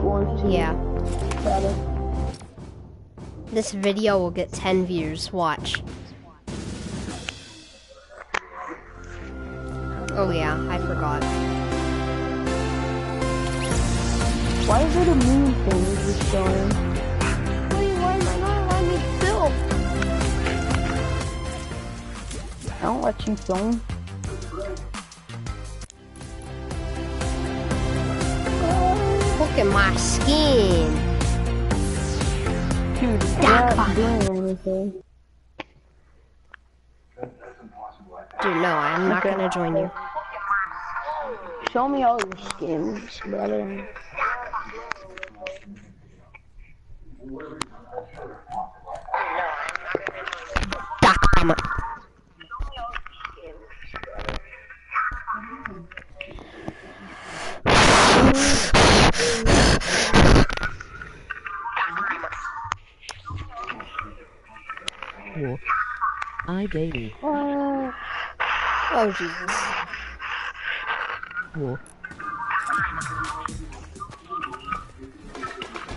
want to. Yeah. Better. This video will get 10 views. Watch. Oh yeah, I forgot. Why is it a moon thing just showing? Wait, why am I not allowing me to film? I don't let you film. Look at my skin. Dude, Duck you're not on. doing anything. Dude, no, I'm not gonna join you. Show me all your skins, brother. Duck on. Cool. I baby. Oh Jesus. Cool.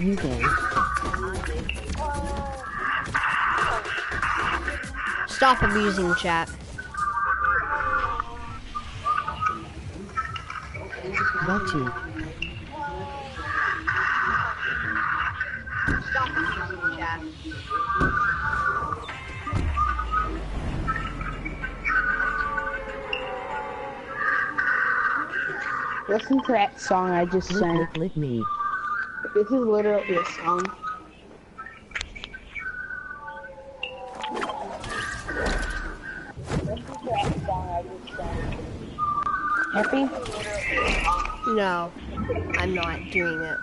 You gay. Stop abusing chat. Got you. Stop abusing chat. Listen to that song I just sang. Lick me. This is literally a song. Happy? No, I'm not doing it.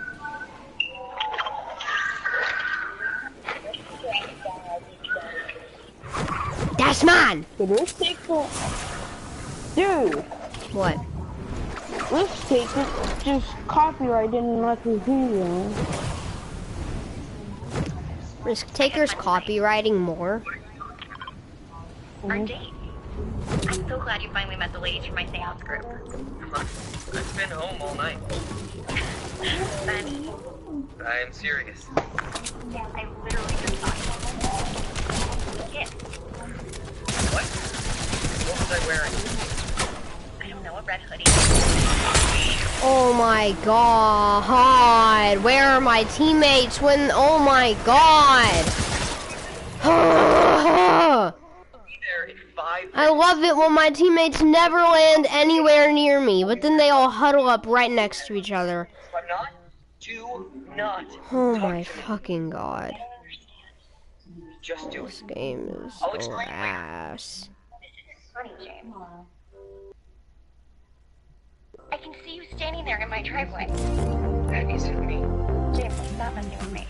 That's mine! Did this take the... Dude! What? This take it just copyrighted in my video. Risk Taker's copywriting more. Our date. I'm so glad you finally met the ladies from my seance group. I've been home all night. Benny, I am serious. I literally just saw you. Yeah, What? What was I wearing? I don't know, a red hoodie. Oh my god! Where are my teammates when... Oh my god! Be there in 5 I love it when my teammates never land anywhere near me, but then they all huddle up right next to each other. If I'm not, do not. Oh talk my to me. fucking god. Just do This it. game is I'll explain later. ass. Funny, James. I can see you standing there in my driveway. That isn't me. James, stop messing with me.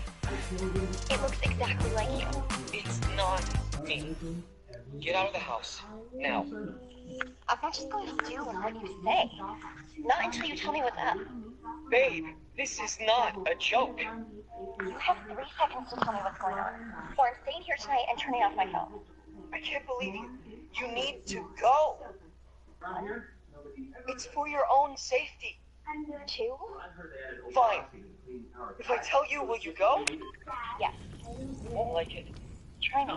It looks exactly like you. It's not me. Get out of the house. Now. I'm not just going to do what you say. Not until you tell me what's up. Babe, this is not a joke. You have 3 seconds to tell me what's going on. Or I'm staying here tonight and turning off my phone. I can't believe you. You need to go. It's for your own safety. 2? Fine. If I tell you, will you go? Yes. Won't like it. Try me.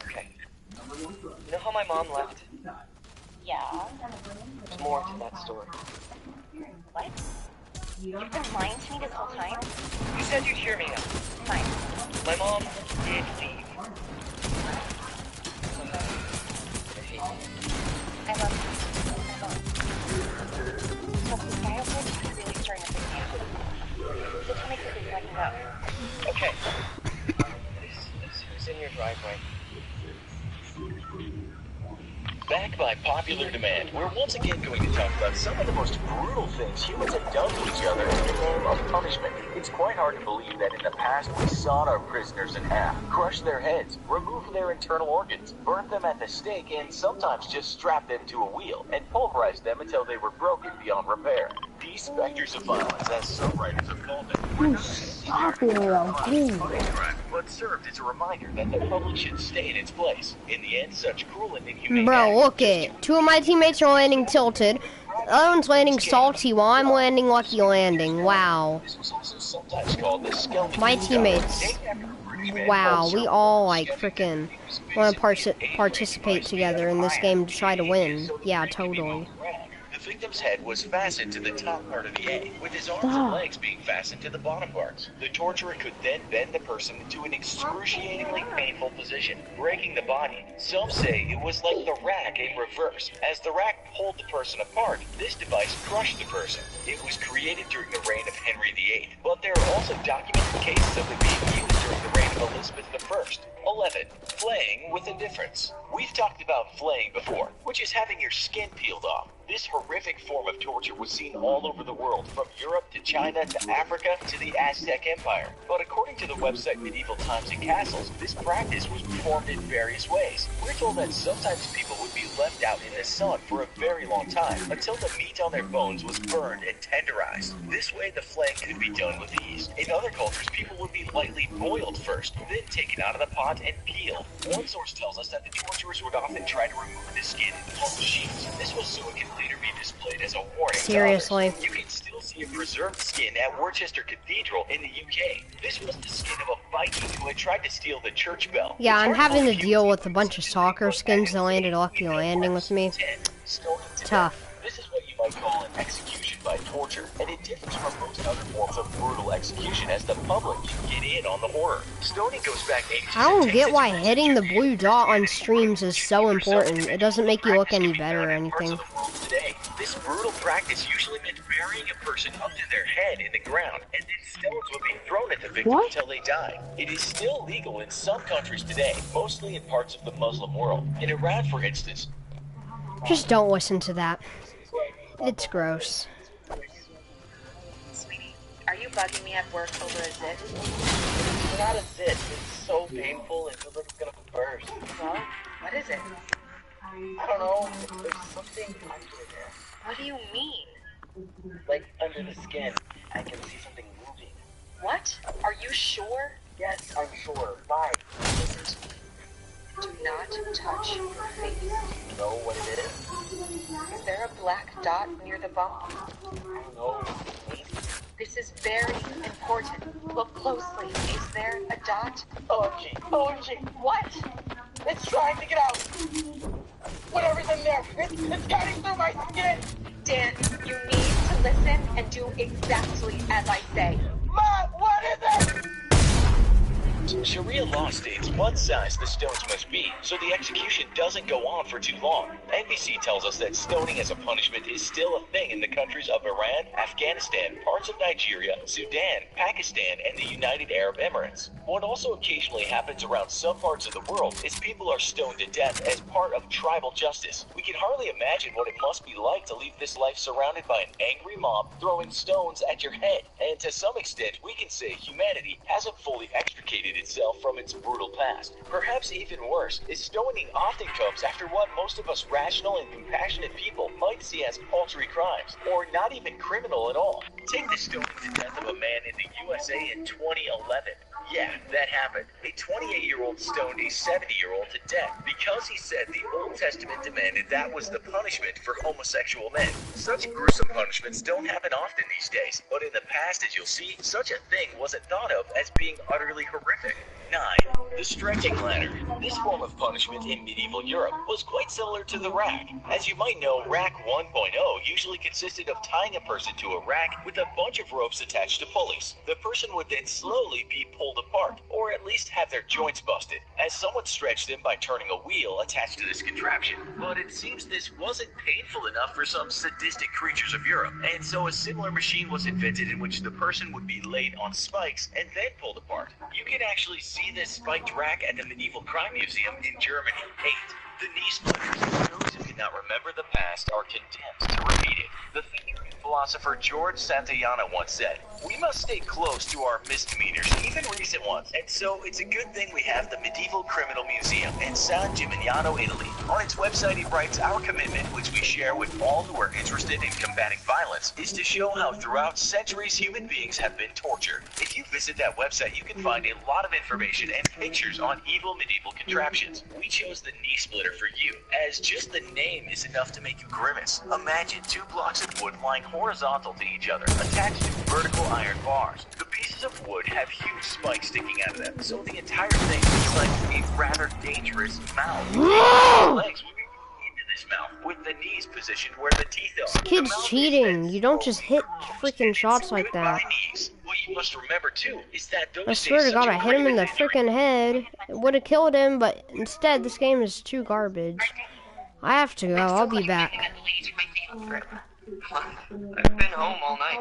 Okay. You know how my mom left? Yeah. There's more to that story. What? You've been lying to me this whole time? You said you'd hear me out. Fine. My mom did leave. I love you. So this guy over there is really starting to freak me out. So tell me quickly so I can go. Okay. Who's in your driveway? Back by popular demand, we're once again going to talk about some of the most brutal things humans have done to each other in the name of punishment. It's quite hard to believe that in the past we sawed our prisoners in half, crushed their heads, removed their internal organs, burnt them at the stake, and sometimes just strapped them to a wheel and pulverized them until they were broken beyond repair. These specters of violence, as some writers have called them, were not Stop it, please. but served as a reminder that the public should stay in its place. In the end, such cruel and inhumane Bro, acts look it. 2 of my teammates are landing tilted. The other one's landing salty while I'm landing lucky landing. Wow. This was also sometimes called the skeleton. My teammates. Wow, we all like freaking want to participate together in this game to try to win. Yeah, totally. The victim's head was fastened to the top part of the egg, with his arms and legs being fastened to the bottom parts. The torturer could then bend the person into an excruciatingly painful position, breaking the body. Some say it was like the rack in reverse. As the rack pulled the person apart, this device crushed the person. It was created during the reign of Henry VIII, but there are also documented cases of it being used during the reign of Elizabeth I. 11. Flaying with a difference. We've talked about flaying before, which is having your skin peeled off. This horrific form of torture was seen all over the world, from Europe to China to Africa to the Aztec Empire. But according to the website Medieval Times and Castles, this practice was performed in various ways. We're told that sometimes people would be left out in the sun for a very long time, until the meat on their bones was burned and tenderized. This way the flaying could be done with ease. In other cultures, people would be lightly boiled first, then taken out of the pot and peeled. One source tells us that the torturers would often try to remove the skin in long sheets. This was so it could later be displayed as a warning. Seriously. You can still see a preserved skin at Worcester Cathedral in the UK. This was the skin of a Viking who had tried to steal the church bell. Yeah, I'm having to deal with a bunch of soccer skins that landed lucky landing with me. Tough. This is what you might call an execution by torture, and it differs from most other forms of brutal execution as the public can get in on the horror. Stoning goes back ages. I don't get why hitting the blue dot on streams is so important. It doesn't make you look any better or anything. Today, this brutal practice usually meant burying a person up to their head in the ground, and then stones would be thrown at the victim until they died. It is still legal in some countries today, mostly in parts of the Muslim world. In Iran, for instance. Just don't listen to that. It's gross. Sweetie, are you bugging me at work over a zit? It's not a zit. It's so painful. It feels like it's gonna burst. Well, what is it? I don't know. There's something under there. What do you mean? Like under the skin. I can see something moving. What? Are you sure? Yes, I'm sure. Bye. Listen to me. Do not touch your face. You know what it is? Is there a black dot near the bump? I don't know. Maybe. This is very important. Look closely. Is there a dot? OMG. OMG. What? It's trying to get out. Whatever's in there. It's cutting through my skin. Dan, you need to listen and do exactly as I say. Mom, what is it? Sharia law states what size the stones must be, so the execution doesn't go on for too long. NBC tells us that stoning as a punishment is still a thing in the countries of Iran, Afghanistan, parts of Nigeria, Sudan, Pakistan, and the United Arab Emirates. What also occasionally happens around some parts of the world is people are stoned to death as part of tribal justice. We can hardly imagine what it must be like to leave this life surrounded by an angry mob throwing stones at your head. And to some extent, we can say humanity hasn't fully extricated itself from its brutal past. Perhaps even worse is stoning often comes after what most of us rational and compassionate people might see as paltry crimes, or not even criminal at all. Take the stoning to death of a man in the USA in 2011. Yeah, that happened. A 28-year-old stoned a 70-year-old to death because he said the Old Testament demanded that was the punishment for homosexual men. Such gruesome punishments don't happen often these days, but in the past, as you'll see, such a thing wasn't thought of as being utterly horrific. 9. The stretching ladder. This form of punishment in medieval Europe was quite similar to the rack. As you might know, rack 1.0 usually consisted of tying a person to a rack with a bunch of ropes attached to pulleys. The person would then slowly be pulled apart, or at least have their joints busted, as someone stretched them by turning a wheel attached to this contraption. But it seems this wasn't painful enough for some sadistic creatures of Europe, and so a similar machine was invented in which the person would be laid on spikes and then pulled apart. You can actually see this spiked rack at the Medieval Crime Museum in Germany. 8. The knee splitters. Those who cannot remember the past are condemned to repeat it. The thinker and philosopher George Santayana once said, "We must stay close to our misdemeanors, even recent ones." And so it's a good thing we have the Medieval Criminal Museum in San Gimignano, Italy. On its website, he writes, "Our commitment, which we share with all who are interested in combating violence, is to show how throughout centuries human beings have been tortured." If you visit that website, you can find a lot of information and pictures on evil medieval contraptions. We chose the knee splitter for you, as just the name name is enough to make you grimace. Imagine 2 blocks of wood lying horizontal to each other, attached to vertical iron bars. The pieces of wood have huge spikes sticking out of them, so the entire thing looks like a rather dangerous mouth. The legs would be into this mouth, with the knees positioned where the teeth are. This kid's cheating. You don't just hit freaking shots like that. What you must remember too is that those I swear to God, I hit him in the freaking head. It would have killed him, but instead, this game is too garbage. I have to go. I'll be back. I've been home all night.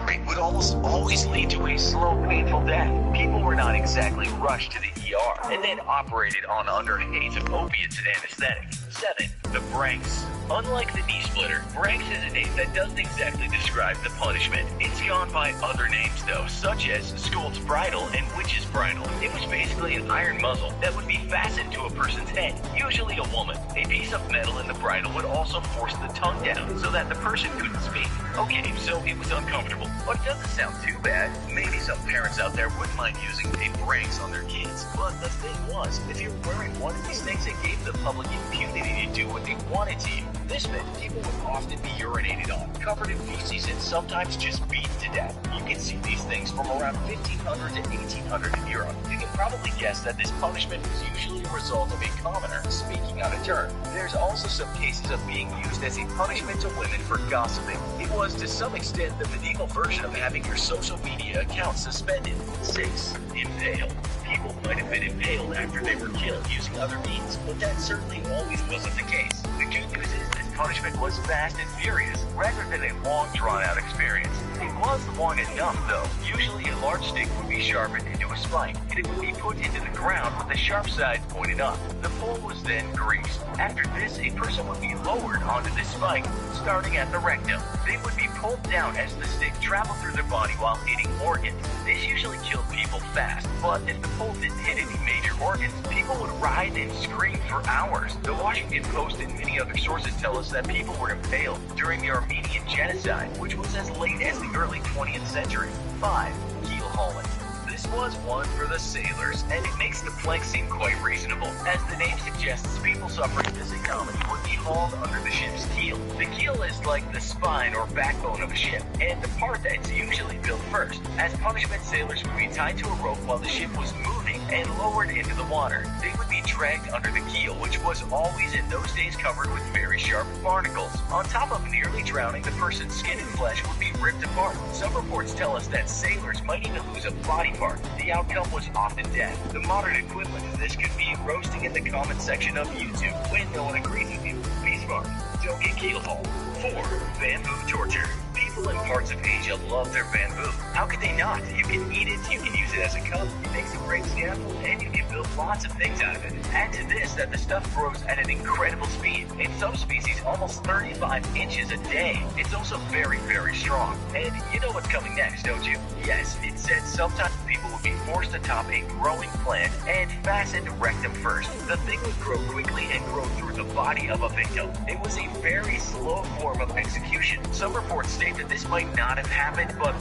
It would almost always lead to a slow, painful death. People were not exactly rushed to the ER and then operated on under the aids of opiates and anesthetic. 7. The Branks. Unlike the knee splitter, Branks is a name that doesn't exactly describe the punishment. It's gone by other names though, such as Scold's Bridle and Witch's Bridle. It was basically an iron muzzle that would be fastened to a person's head, usually a woman. A piece of metal in the bridle would also force the tongue down so that the person couldn't speak. Okay, so it was uncomfortable, but it doesn't sound too bad. Maybe some parents out there wouldn't mind using a Branks on their kids, but the thing was, if you're wearing one of these things, it gave the public impunity to do what they wanted to you. This meant people would often be urinated on, covered in feces, and sometimes just beaten to death. You can see these things from around 1500 to 1800 in Europe. You can probably guess that this punishment was usually a result of a commoner speaking out of turn. There's also some cases of being used as a punishment to women for gossiping. It was to some extent the medieval version of having your social media account suspended. 6. Impale. People might have been impaled after they were killed using other means, but that certainly always wasn't the case. The good news is this punishment was fast and furious, rather than a long, drawn-out experience. It was long enough, though. Usually a large stick would be sharpened into a spike, and it would be put into the ground with the sharp sides pointed up. The pole was then greased. After this, a person would be lowered onto this spike, starting at the rectum. They would be pulled down as the stick traveled through their body while hitting organs. This usually killed people fast, but if the pole didn't hit any major organs, people would writhe and scream for hours. The Washington Post and many other sources tell us that people were impaled during the Armenian Genocide, which was as late as the early 20th century. 5. Keel hauling. This was one for the sailors, and it makes the plank seem quite reasonable. As the name suggests, people suffering this economy would be hauled under the ship's keel. The keel is like the spine or backbone of a ship, and the part that's usually built first. As punishment, sailors would be tied to a rope while the ship was moving and lowered into the water. They would be dragged under the keel, which was always in those days covered with very sharp barnacles. On top of nearly drowning, the person's skin and flesh would be ripped apart. Some reports tell us that sailors might even lose a body part. The outcome was often death. The modern equivalent of this could be roasting in the comment section of YouTube when no one agrees with you. Be smart. Don't get keel hauled. 4. Bamboo torture. People in parts of Asia love their bamboo. How could they not? You can eat it, you can use it as a cup, it makes a great scaffold, and you can build lots of things out of it. Add to this that the stuff grows at an incredible speed. In some species, almost 35 inches a day. It's also very, very strong. And you know what's coming next, don't you? Yes, it said sometimes people would be forced atop a growing plant and fastened rectum first. The thing would grow quickly and grow through the body of a victim. It was a very slow form of execution. Some reports state that this might not have happened, but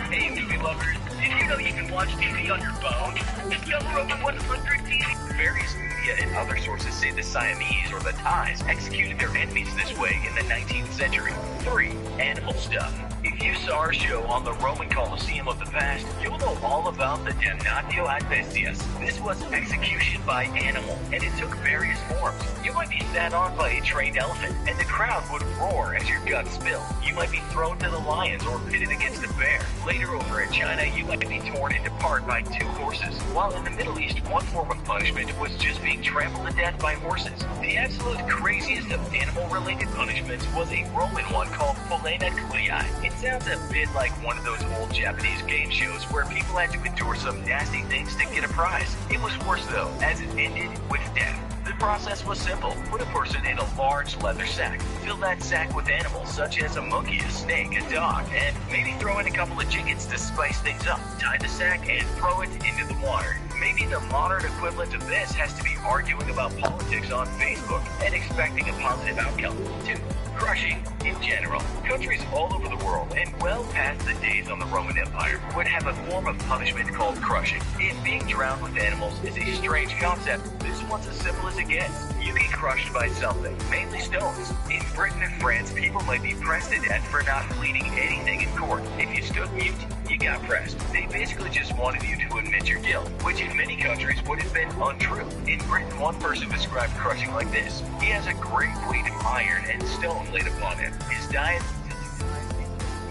hey, movie lovers, did you know you can watch TV on your phone? Discover over 100 TV. Various media and other sources say the Siamese or the Thais executed their enemies this way in the 19th century. 3. Animal stuff. If you saw our show on the Roman Colosseum of the past, you'll know all about the damnatio ad bestias. This was execution by animal, and it took various forms. You might be sat on by a trained elephant, and the crowd would roar as your guts spill. You might be thrown to the lions or pitted against a bear. Later over in China, you might be torn into part by 2 horses. While in the Middle East, one form of punishment was just being trampled to death by horses. The absolute craziest of animal-related punishments was a Roman one called polena culiae. It sounds a bit like one of those old Japanese game shows where people had to endure some nasty things to get a prize. It was worse though, as it ended with death. The process was simple. Put a person in a large leather sack. Fill that sack with animals such as a monkey, a snake, a dog, and maybe throw in a couple of chickens to spice things up. Tie the sack and throw it into the water. Maybe the modern equivalent of this has to be arguing about politics on Facebook and expecting a positive outcome. 2. Crushing in general. Countries all over the world, and well past the days on the Roman Empire, would have a form of punishment called crushing. If being drowned with animals is a strange concept, this one's as simple as it gets. You can crushed by something, mainly stones. In Britain and France, people might be pressed to death for not pleading anything in court. If you stood mute, you got pressed. They basically just wanted you to admit your guilt, which in many countries would have been untrue. In Britain, one person described crushing like this. He has a great weight of iron and stone laid upon him. His diet: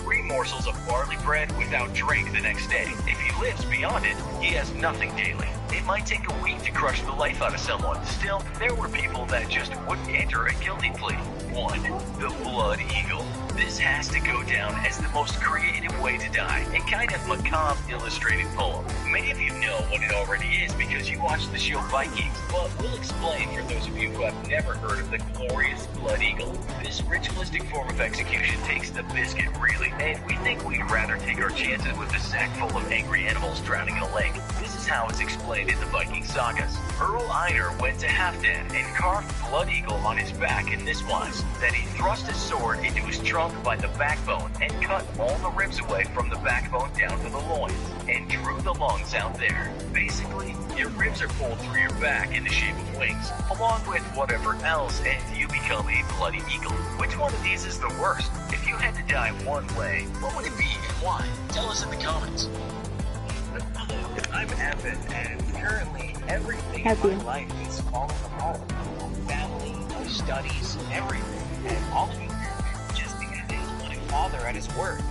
3 morsels of barley bread without drink the next day. If he lives beyond it, he has nothing daily. It might take a week to crush the life out of someone. Still, there were people that just wouldn't enter a guilty plea. 1. The Blood Eagle. This has to go down as the most creative way to die. A kind of macabre illustrated poem. Many of you know what it already is because you watched the show Vikings, but we'll explain for those of you who have never heard of the glorious Blood Eagle. This ritualistic form of execution takes the biscuit, really, and we think we'd rather take our chances with a sack full of angry animals drowning in a lake. This is how it's explained in the Viking sagas. Earl Einar went to Halfdan and carved Blood Eagle on his back in this wise: that he thrust his sword into his trunk by the backbone and cut all the ribs away from the backbone down to the loins and drew the lungs out there. Basically, your ribs are pulled through your back in the shape of wings, along with whatever else, and you become a bloody eagle. Which one of these is the worst? If you had to die one way, what would it be and why? Tell us in the comments. I'm Evan, and currently everything in my life is falling apart. Family, studies, everything. And all of it just because I didn't want to father at his word.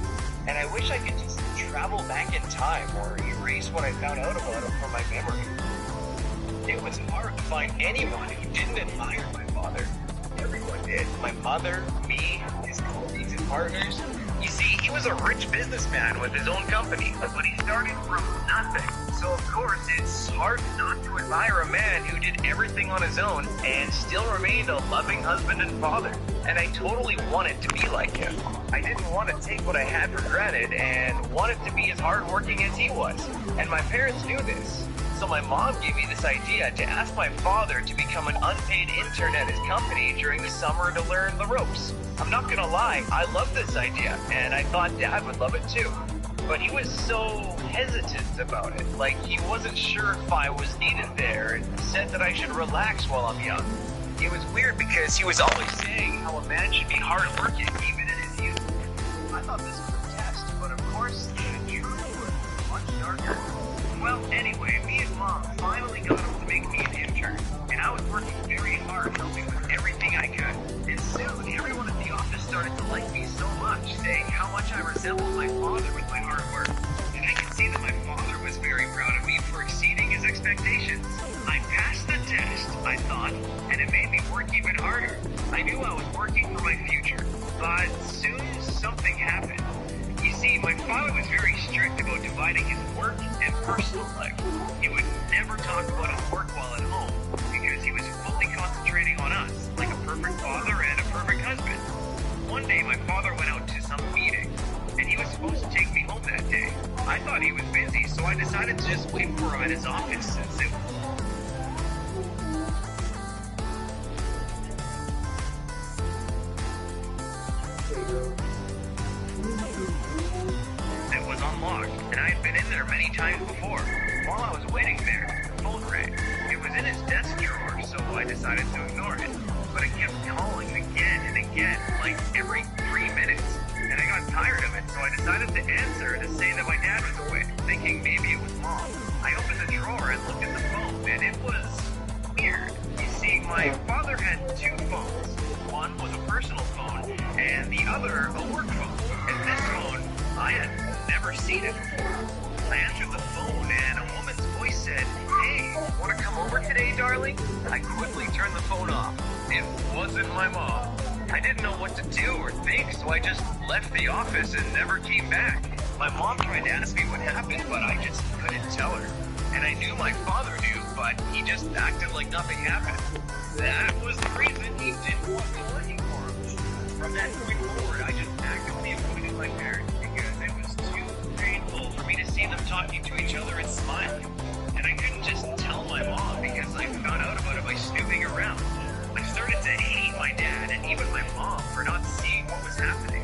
And I wish I could just travel back in time or erase what I found out about him from my memory. It was hard to find anyone who didn't admire my father. Everyone did. My mother, me, his colleagues and partners. You see, he was a rich businessman with his own company, but he started from nothing. So of course, it's hard not to admire a man who did everything on his own and still remained a loving husband and father. And I totally wanted to be like him. I didn't want to take what I had for granted and wanted to be as hardworking as he was. And my parents knew this. So my mom gave me this idea to ask my father to become an unpaid intern at his company during the summer to learn the ropes. I'm not gonna lie, I loved this idea, and I thought Dad would love it too. But he was so hesitant about it, like he wasn't sure if I was needed there, and said that I should relax while I'm young. It was weird because he was always saying how a man should be hardworking even in his youth. I thought this was a test, but of course, the truth was much darker. Well, anyway, me and Mom finally got him to make me an intern, and I was working very hard helping with everything I could. And soon, everyone at the office started to like me so much, saying how much I resembled my father with my hard work. And I could see that my father was very proud of me for exceeding his expectations. I passed the test, I thought, and it made me work even harder. I knew I was working for my future, but soon something happened. You see, my father was very strict about dividing his work and personal life. He would never talk about his work while at home because he was fully concentrating on us, like a perfect father and a perfect husband. One day, my father went out to some meeting, and he was supposed to take me home that day. I thought he was busy, so I decided to just wait for him at his office since it was unlocked, and I had been in there many times before. While I was waiting there, the phone rang. It was in his desk drawer, so I decided to ignore it. But it kept calling again and again, like every 3 minutes. And I got tired of it, so I decided to answer to say that my dad was away, thinking maybe it was Mom. I opened the drawer and looked at the phone, and it was weird. You see, my father had 2 phones. One was a personal phone, and the other a work phone. And this phone, I had never seen it before. I answered the phone, and a woman's voice said, "Hey, want to come over today, darling?" I quickly turned the phone off. It wasn't my mom. I didn't know what to do or think, so I just left the office and never came back. My mom tried to ask me what happened, but I just couldn't tell her. And I knew my father knew, but he just acted like nothing happened. That was the reason he didn't want me looking for him. From that point forward, I just actively avoided my parents because it was too painful for me to see them talking to each other and smiling. And I couldn't just tell my mom because I found out about it by snooping around. I started to hate my dad and even my mom for not seeing what was happening.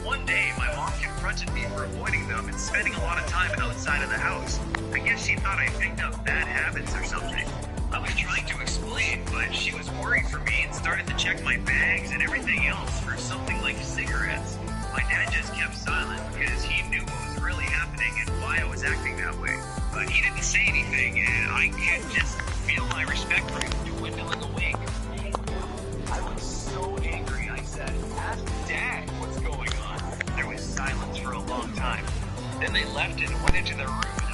One day, my mom confronted me for avoiding them and spending a lot of time outside of the house. I guess she thought I picked up bad habits or something. I was trying to explain, but she was worried for me and started to check my bags and everything else for something like cigarettes. My dad just kept silent because he knew what was really happening and why I was acting that way. But he didn't say anything, and I could just feel my respect for him dwindling away. I was so angry, I said, "Ask Dad what's going on." There was silence for a long time. Then they left and went into their room, and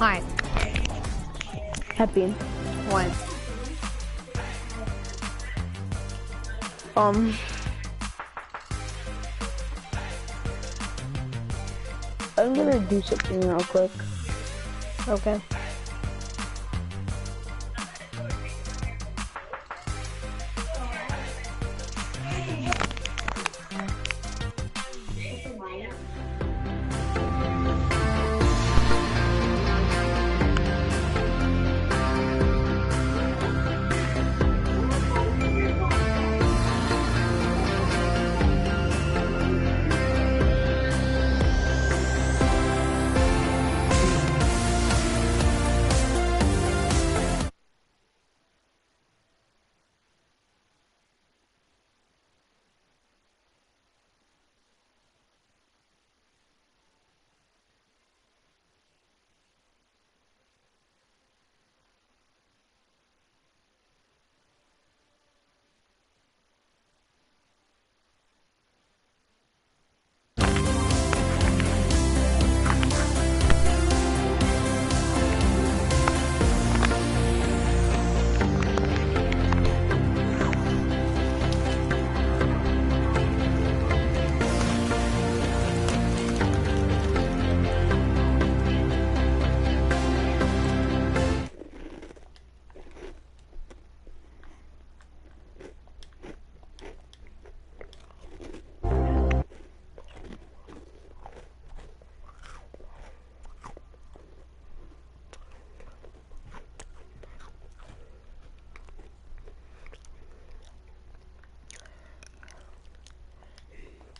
Hi. Happy. What? I'm gonna do something real quick. Okay.